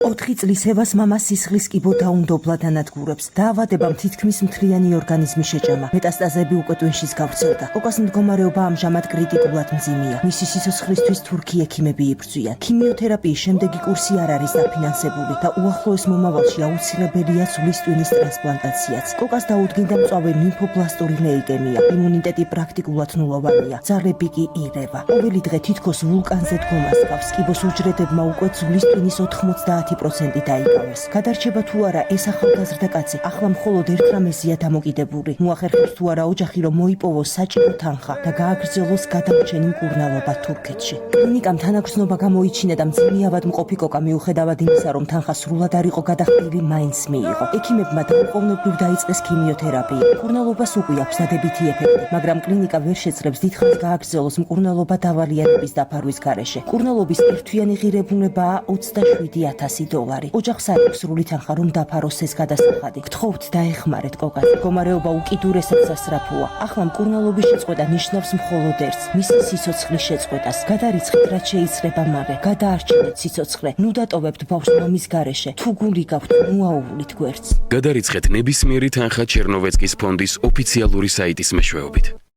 4 წლის ევას მამა სისხლის კიბო დაუნდობლად ანადგურებს. დაავადებამ თითქმის მთლიანი ორგანიზმი შეჭამა. მეტასტაზები უკვე ტვინშიც გავრცელდა. კოკას მდგომარეობა ამჟამად კრიტიკულად მძიმეა. მისი სიცოცხლისთვის თურქი ექიმები იბრძვიან. ქიმიოთერაპიის შემდეგი კურსი არ არის დაფინანსებული და უახლოეს მომავალში აუცილებელია სულის ტვინის ტრანსპლანტაციაც. კოკას დაუდგინდა მწვავე ლიმფობლასტური ლეიკემია. იმუნიტეტი პრაქტიკულად ნულოვანია. ძალები კი ირევა. ყოველი დღე თითქოს ვულკანზე დგომას ჰყავს. კიბოს უჯრედებმა უკვე სულის ტვინის 90% დაიკავეს. გადარჩება თუ არა ეს ახალგაზრდა კაცი, ახლა მხოლოდ ერთ რამეზეა დამოკიდებული. მოახერხებს თუ არა ოჯახი, რომ მოიპოვოს საჭირო თანხა და გააგრძელოს გადამრჩენი მკურნალობა თურქეთში. კლინიკამ თანაგრძნობა გამოიჩინა და მძიმე ავადმყოფი კოკა მიუხედავად იმისა, რომ თანხა სრულად არ იყო გადახდილი, მაინც მიიღო. ექიმებმა დაუყოვნებლივ დაიწყეს ქიმიოთერაპია. მკურნალობას უკვე აქვს დადებითი ეფექტი, მაგრამ კლინიკა ვერ შეძლებს დიდხანს გააგრძელოს მკურნალობა დავალიანების დაფარვის გარეშე. მკურნალობის ერთთვიანი ღირებულებაა $27,000. ოჯახს არ აქვს სრული თანხა, რომ დაფაროს ეს გადასახადი. გთხოვთ დაეხმარეთ კოკას. მდგომარეობა უკიდურესად სასწრაფოა. ახლა მკურნალობის შეწყვეტა ნიშნავს მხოლოდ ერთს, მისი სიცოცხლის შეწყვეტას. გადარიცხეთ, რაც შეიძლება მალე. გადაარჩინეთ სიცოცხლე. ნუ დატოვებთ ბავშვს მამის გარეშე. თუ გული გაქვთ, მოაუვლით გვერდს. გადარიცხეთ ნებისმიერი თანხა ჩერნოვეცკის ფონდის ოფიციალური საიტის მეშვეობით.